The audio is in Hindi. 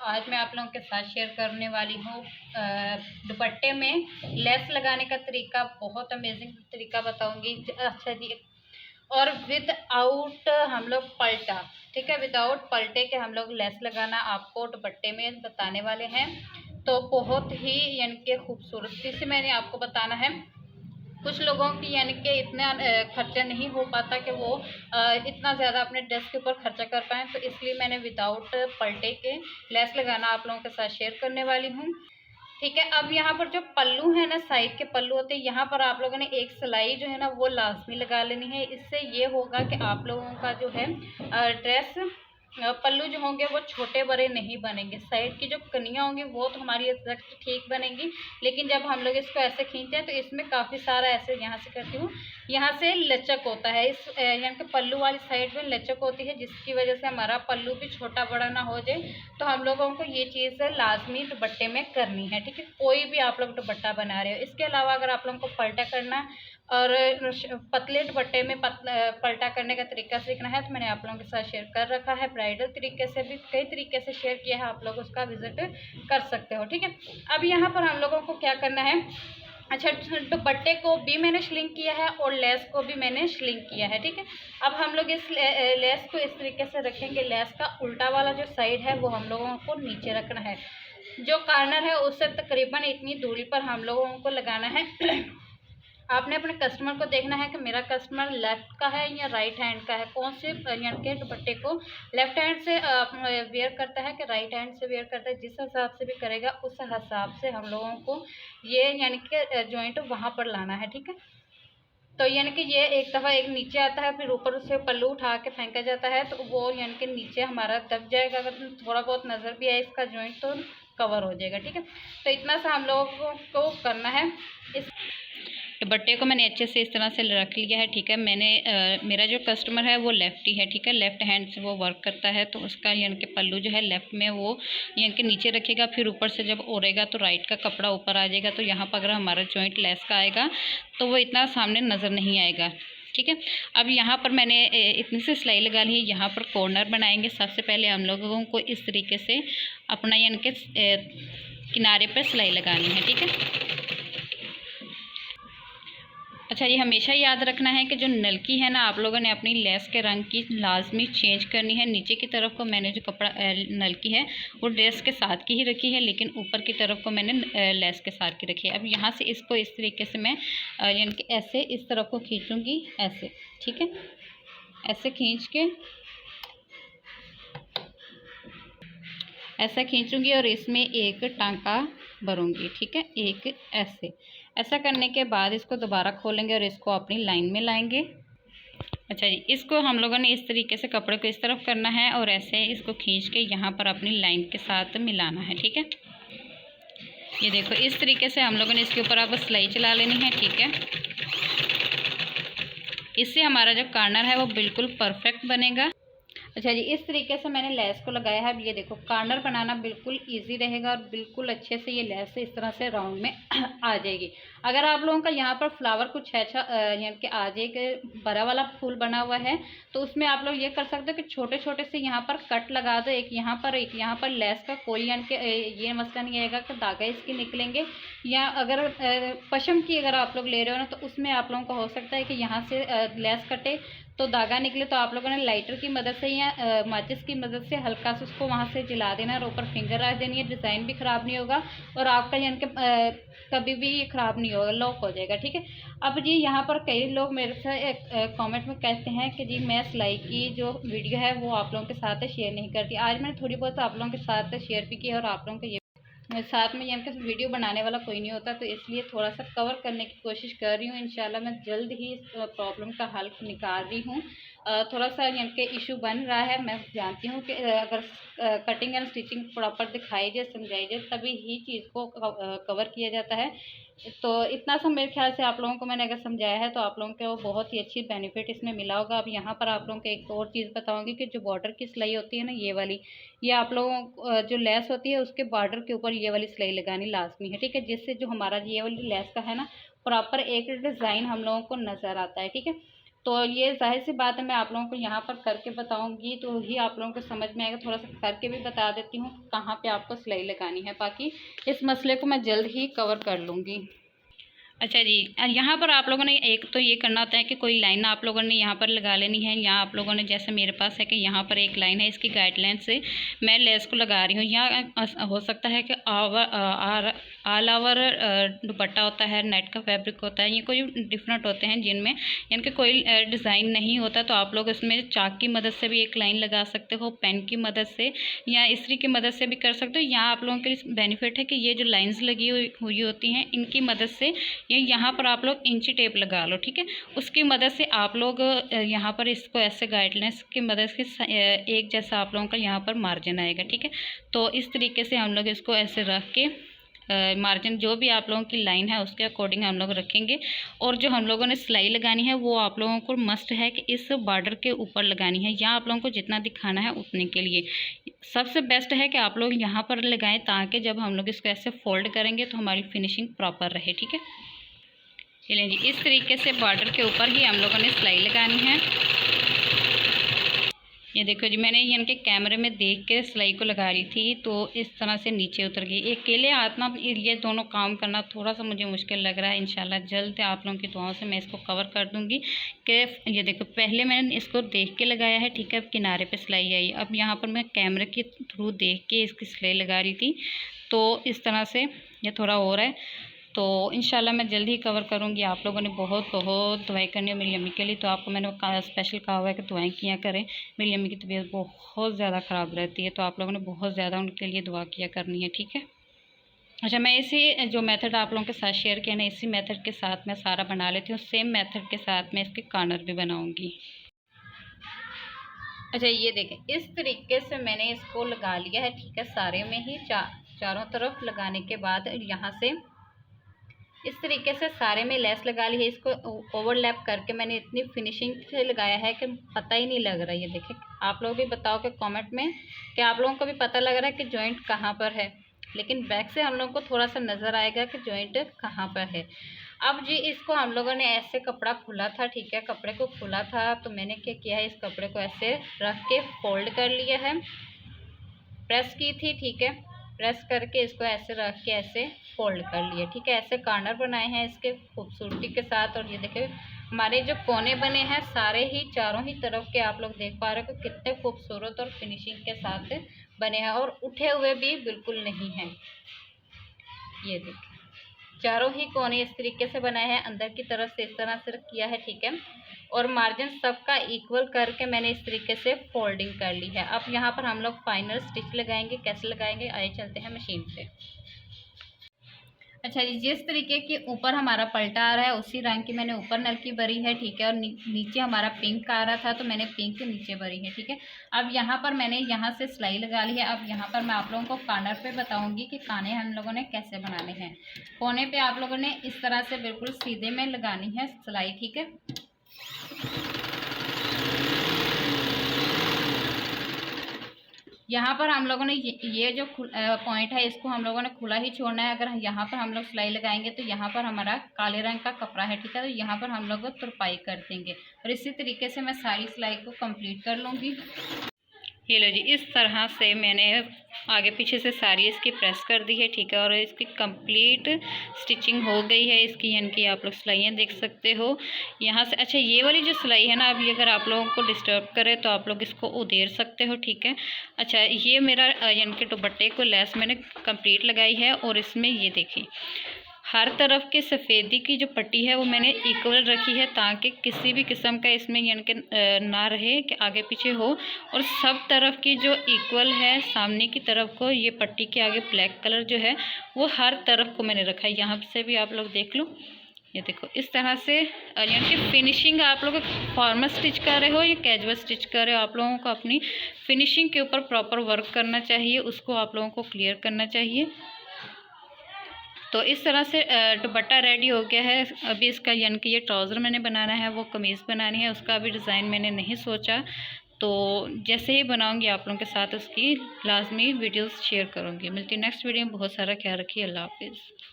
आज मैं आप लोगों के साथ शेयर करने वाली हूँ दुपट्टे में लेस लगाने का तरीका। बहुत अमेजिंग तरीका बताऊंगी। अच्छा जी, और विद आउट हम लोग पलटा, ठीक है, विदाउट पलटे के हम लोग लेस लगाना आपको दुपट्टे में बताने वाले हैं। तो बहुत ही यानी कि खूबसूरती से मैंने आपको बताना है। कुछ लोगों की यानी कि इतना खर्चा नहीं हो पाता कि वो इतना ज़्यादा अपने ड्रेस के ऊपर खर्चा कर पाएँ, तो इसलिए मैंने विदाउट पलटे के लेस लगाना आप लोगों के साथ शेयर करने वाली हूँ। ठीक है, अब यहाँ पर जो पल्लू है ना, साइड के पल्लू होते हैं, यहाँ पर आप लोगों ने एक सिलाई जो है ना वो लाजमी लगा लेनी है। इससे ये होगा कि आप लोगों का जो है ड्रेस पल्लू जो होंगे वो छोटे बड़े नहीं बनेंगे। साइड की जो कनियाँ होंगी वो तो हमारी एग्जैक्ट ठीक बनेंगी, लेकिन जब हम लोग इसको ऐसे खींचते हैं तो इसमें काफ़ी सारा ऐसे, यहाँ से करती हूँ, यहाँ से लचक होता है। इस यानी कि पल्लू वाली साइड में लचक होती है, जिसकी वजह से हमारा पल्लू भी छोटा बड़ा ना हो जाए। तो हम लोगों को ये चीज़ लाजमी दुपट्टे में करनी है। ठीक है, कोई भी आप लोग दुपट्टा बना रहे हो। इसके अलावा अगर आप लोगों को पलटा करना और पतले दुपट्टे में पलटा करने का तरीका सीखना है तो मैंने आप लोगों के साथ शेयर कर रखा है। ब्राइडल तरीके से भी कई तरीके से शेयर किया है, आप लोग उसका विजिट कर सकते हो। ठीक है, अब यहाँ पर हम लोगों को क्या करना है। अच्छा, दुपट्टे को भी मैंने श्लिंक किया है और लेस को भी मैंने श्लिंक किया है। ठीक है, अब हम लोग इस लेस को इस तरीके से रखेंगे। लेस का उल्टा वाला जो साइड है वो हम लोगों को नीचे रखना है। जो कॉर्नर है उससे तकरीबन इतनी दूरी पर हम लोगों को लगाना है। आपने अपने कस्टमर को देखना है कि मेरा कस्टमर लेफ़्ट का है या राइट हैंड का है, कौन से यानी कि दुपट्टे को लेफ़्ट हैंड से वेयर करता है कि राइट हैंड से वेयर करता है। जिस हिसाब से भी करेगा उस हिसाब से हम लोगों को ये यानी कि जॉइंट वहाँ पर लाना है। ठीक है, तो यानी कि ये एक दफ़ा एक नीचे आता है, फिर ऊपर से पल्लू उठा के फेंका जाता है, तो वो यानी कि नीचे हमारा दब जाएगा। अगर थोड़ा बहुत नज़र भी आए इसका जॉइंट तो कवर हो जाएगा। ठीक है, तो इतना सा हम लोगों को करना है। इस दुपट्टे को मैंने अच्छे से इस तरह से रख लिया है। ठीक है, मेरा जो कस्टमर है वो लेफ्टी है। ठीक है, लेफ़्ट हैंड से वो वर्क करता है, तो उसका यानी कि पल्लू जो है लेफ़्ट में वो यानी कि नीचे रखेगा, फिर ऊपर से जब ओढ़ेगा तो राइट का कपड़ा ऊपर आ जाएगा। तो यहाँ पर अगर हमारा जॉइंट लेस का आएगा तो वो इतना सामने नज़र नहीं आएगा। ठीक है, अब यहाँ पर मैंने इतनी सी सिलाई लगा ली है। यहाँ पर कॉर्नर बनाएंगे। सबसे पहले हम लोगों को इस तरीके से अपना यानी कि किनारे पर सिलाई लगानी है। ठीक है, अच्छा, ये हमेशा याद रखना है कि जो नलकी है ना, आप लोगों ने अपनी लेस के रंग की लाजमी चेंज करनी है। नीचे की तरफ को मैंने जो कपड़ा नलकी है वो ड्रेस के साथ की ही रखी है, लेकिन ऊपर की तरफ को मैंने लेस के साथ की रखी है। अब यहाँ से इसको इस तरीके से मैं यानी कि ऐसे इस तरफ को खींचूँगी, ऐसे। ठीक है, ऐसे खींच के ऐसा खींचूंगी और इसमें एक टांका भरूंगी। ठीक है, एक ऐसा करने के बाद इसको दोबारा खोलेंगे और इसको अपनी लाइन में लाएंगे। अच्छा जी, इसको हम लोगों ने इस तरीके से कपड़े को इस तरफ करना है और ऐसे इसको खींच के यहाँ पर अपनी लाइन के साथ मिलाना है। ठीक है, ये देखो, इस तरीके से हम लोगों ने इसके ऊपर अब सिलाई चला लेनी है। ठीक है, इससे हमारा जो कॉर्नर है वो बिल्कुल परफेक्ट बनेगा। अच्छा जी, इस तरीके से मैंने लेस को लगाया है। अब ये देखो, कॉर्नर बनाना बिल्कुल इजी रहेगा और बिल्कुल अच्छे से ये लेस इस तरह से राउंड में आ जाएगी। अगर आप लोगों का यहाँ पर फ्लावर कुछ अच्छा यानी कि आ जाए कि बड़ा वाला फूल बना हुआ है, तो उसमें आप लोग ये कर सकते हो कि छोटे छोटे से यहाँ पर कट लगा दो, एक यहाँ पर लेस का कोई यानी कि ये मसला नहीं आएगा कि दागा इसके निकलेंगे। या अगर पशम की अगर आप लोग ले रहे हो ना, तो उसमें आप लोगों को हो सकता है कि यहाँ से लेस कटे तो धागा निकले, तो आप लोगों ने लाइटर की मदद से या माचिस की मदद से हल्का से उसको वहाँ से जला देना और ऊपर फिंगर रख देनी है। डिज़ाइन भी ख़राब नहीं होगा और आपका यानी कि कभी भी ये ख़राब नहीं होगा, लॉक हो जाएगा। ठीक है, अब जी यहाँ पर कई लोग मेरे से कमेंट में कहते हैं कि जी मैं सिलाई की जो वीडियो है वो आप लोगों के साथ शेयर नहीं करती। आज मैंने थोड़ी बहुत आप लोगों के साथ शेयर भी की और आप लोगों को ये साथ में, यानी कि वीडियो बनाने वाला कोई नहीं होता, तो इसलिए थोड़ा सा कवर करने की कोशिश कर रही हूँ। इंशाल्लाह मैं जल्द ही इस प्रॉब्लम का हल निकाल रही हूँ। थोड़ा सा यानी कि इशू बन रहा है। मैं जानती हूँ कि अगर कटिंग एंड स्टिचिंग प्रॉपर दिखाई जाए, समझाई जाए, तभी ही चीज़ को कवर किया जाता है। तो इतना सा मेरे ख्याल से आप लोगों को मैंने अगर समझाया है तो आप लोगों को बहुत ही अच्छी बेनिफिट इसमें मिला होगा। अब यहाँ पर आप लोगों को एक और चीज़ बताऊँगी कि जो बॉर्डर की सिलाई होती है ना, ये वाली, ये आप लोगों को जो लेस होती है उसके बॉर्डर के ऊपर ये वाली सिलाई लगानी लाजमी है। ठीक है, जिससे जो हमारा ये वाली लेस का है ना, प्रॉपर एक डिज़ाइन हम लोगों को नज़र आता है। ठीक है, तो ये जाहिर सी बात है, मैं आप लोगों को यहाँ पर करके बताऊँगी तो ही आप लोगों को समझ में आएगा। थोड़ा सा करके भी बता देती हूँ कहाँ पे आपको सिलाई लगानी है, बाकी इस मसले को मैं जल्द ही कवर कर लूँगी। अच्छा जी, यहाँ पर आप लोगों ने एक तो ये करना होता है कि कोई लाइन आप लोगों ने यहाँ पर लगा लेनी है। यहाँ आप लोगों ने, जैसे मेरे पास है कि यहाँ पर एक लाइन है, इसकी गाइडलाइन से मैं लेस को लगा रही हूँ। यहाँ हो सकता है कि ऑल ओवर दुपट्टा होता है, नेट का फैब्रिक होता है, ये कोई डिफरेंट होते हैं जिनमें इनके कोई डिज़ाइन नहीं होता, तो आप लोग इसमें चाक की मदद से भी एक लाइन लगा सकते हो, पेन की मदद से या इस्त्री की मदद से भी कर सकते हो। यहाँ आप लोगों के लिए बेनिफिट है कि ये जो लाइन्स लगी हुई होती हैं, इनकी मदद से ये यहाँ पर आप लोग इंची टेप लगा लो, ठीक है। उसकी मदद से आप लोग यहाँ पर इसको ऐसे गाइडलाइंस की मदद से एक जैसा आप लोगों का यहाँ पर मार्जिन आएगा, ठीक है। तो इस तरीके से हम लोग इसको ऐसे रख के मार्जिन जो भी आप लोगों की लाइन है उसके अकॉर्डिंग हम लोग रखेंगे। और जो हम लोगों ने सिलाई लगानी है वो आप लोगों को मस्ट है कि इस बॉर्डर के ऊपर लगानी है। यहाँ आप लोगों को जितना दिखाना है उतने के लिए सबसे बेस्ट है कि आप लोग यहाँ पर लगाएं, ताकि जब हम लोग इसको ऐसे फोल्ड करेंगे तो हमारी फिनिशिंग प्रॉपर रहे, ठीक है। चलें जी, इस तरीके से बॉर्डर के ऊपर ही हम लोगों ने सिलाई लगानी है। ये देखो जी, मैंने इनके कैमरे में देख के सिलाई को लगा रही थी तो इस तरह से नीचे उतर गई। अकेले हाथ में ये दोनों काम करना थोड़ा सा मुझे मुश्किल लग रहा है। इंशाल्लाह जल्द आप लोगों की दुआओं से मैं इसको कवर कर दूंगी। कि ये देखो, पहले मैंने इसको देख के लगाया है, ठीक है। अब किनारे पे सिलाई आई, अब यहाँ पर मैं कैमरे के थ्रू देख के इसकी सिलाई लगा रही थी, तो इस तरह से ये थोड़ा हो रहा है। तो इंशाल्लाह मैं जल्दी ही कवर करूँगी। आप लोगों ने बहुत दुआएं करनी है मेरी अम्मी के लिए, तो आपको मैंने स्पेशल कहा हुआ है कि दुआएं किया करें। मेरी अम्मी की तबीयत बहुत ज़्यादा ख़राब रहती है, तो आप लोगों ने बहुत ज़्यादा उनके लिए दुआ किया करनी है, ठीक है। अच्छा, मैं इसी जो मेथड आप लोगों के साथ शेयर किया ना, इसी मेथड के साथ मैं सारा बना लेती हूँ। सेम मेथड के साथ मैं इसके कॉर्नर भी बनाऊँगी। अच्छा, ये देखें, इस तरीके से मैंने इसको लगा लिया है, ठीक है। सारे में ही चारों तरफ लगाने के बाद यहाँ से इस तरीके से सारे में लेस लगा ली है। इसको ओवरलैप करके मैंने इतनी फिनिशिंग से लगाया है कि पता ही नहीं लग रहा है। ये देखें, आप लोग भी बताओ कि कमेंट में कि आप लोगों को भी पता लग रहा है कि जॉइंट कहाँ पर है, लेकिन बैक से हम लोग को थोड़ा सा नज़र आएगा कि जॉइंट कहाँ पर है। अब जी, इसको हम लोगों ने ऐसे कपड़ा खुला था, ठीक है, कपड़े को खुला था तो मैंने क्या किया है, इस कपड़े को ऐसे रख के फोल्ड कर लिया है, प्रेस की थी, ठीक है। प्रेस करके इसको ऐसे रख के ऐसे फोल्ड कर लिए, ठीक है। ऐसे कॉर्नर बनाए हैं इसके खूबसूरती के साथ। और ये देखिए, हमारे जो कोने बने हैं सारे ही चारों ही तरफ के आप लोग देख पा रहे हो कि कितने खूबसूरत और फिनिशिंग के साथ बने हैं, और उठे हुए भी बिल्कुल नहीं हैं। ये देखिए, चारों ही कोने इस तरीके से बनाए हैं, अंदर की तरफ से इस तरह से किया है, ठीक है। और मार्जिन सबका इक्वल करके मैंने इस तरीके से फोल्डिंग कर ली है। अब यहाँ पर हम लोग फाइनल स्टिच लगाएंगे। कैसे लगाएंगे, आइए चलते हैं मशीन पे। अच्छा जी, जिस तरीके के ऊपर हमारा पलटा आ रहा है उसी रंग की मैंने ऊपर नलकी भरी है, ठीक है। और नीचे हमारा पिंक आ रहा था तो मैंने पिंक के नीचे भरी है, ठीक है। अब यहाँ पर मैंने यहाँ से सिलाई लगा ली है। अब यहाँ पर मैं आप लोगों को कॉर्नर पे बताऊंगी कि काने हम लोगों ने कैसे बनाने हैं। कोने पे आप लोगों ने इस तरह से बिल्कुल सीधे में लगानी है सिलाई, ठीक है। यहाँ पर हम लोगों ने ये जो पॉइंट है इसको हम लोगों ने खुला ही छोड़ना है। अगर यहाँ पर हम लोग सिलाई लगाएंगे तो यहाँ पर हमारा काले रंग का कपड़ा है, ठीक है। तो यहाँ पर हम लोग तुरपाई कर देंगे और इसी तरीके से मैं सारी सिलाई को कंप्लीट कर लूँगी। ये लो जी, इस तरह से मैंने आगे पीछे से सारी इसकी प्रेस कर दी है, ठीक है। और इसकी कंप्लीट स्टिचिंग हो गई है इसकी, यानी कि आप लोग सिलाइयाँ देख सकते हो यहाँ से। अच्छा, ये वाली जो सिलाई है ना, अभी अगर आप लोगों को डिस्टर्ब करे तो आप लोग इसको उधेड़ सकते हो, ठीक है। अच्छा, ये मेरा यानी कि दुपट्टे को लेस मैंने कंप्लीट लगाई है और इसमें ये देखिए हर तरफ के सफ़ेदी की जो पट्टी है वो मैंने इक्वल रखी है, ताकि किसी भी किस्म का इसमें यानी कि ना रहे कि आगे पीछे हो। और सब तरफ की जो इक्वल है, सामने की तरफ को ये पट्टी के आगे ब्लैक कलर जो है वो हर तरफ को मैंने रखा है। यहाँ से भी आप लोग देख लो, ये देखो इस तरह से। यानी कि फिनिशिंग आप लोग फॉर्मल स्टिच कर रहे हो या कैजुअल स्टिच कर रहे हो, आप लोगों को अपनी फिनिशिंग के ऊपर प्रॉपर वर्क करना चाहिए, उसको आप लोगों को क्लियर करना चाहिए। तो इस तरह से दुपट्टा रेडी हो गया है। अभी इसका यानी कि ये ट्राउज़र मैंने बनाना है, वो कमीज़ बनानी है, उसका अभी डिज़ाइन मैंने नहीं सोचा। तो जैसे ही बनाऊंगी आप लोगों के साथ उसकी लाजमी वीडियोस शेयर करूंगी। मिलती नेक्स्ट वीडियो में। बहुत सारा ख्याल रखिए। अल्लाह हाफिज़।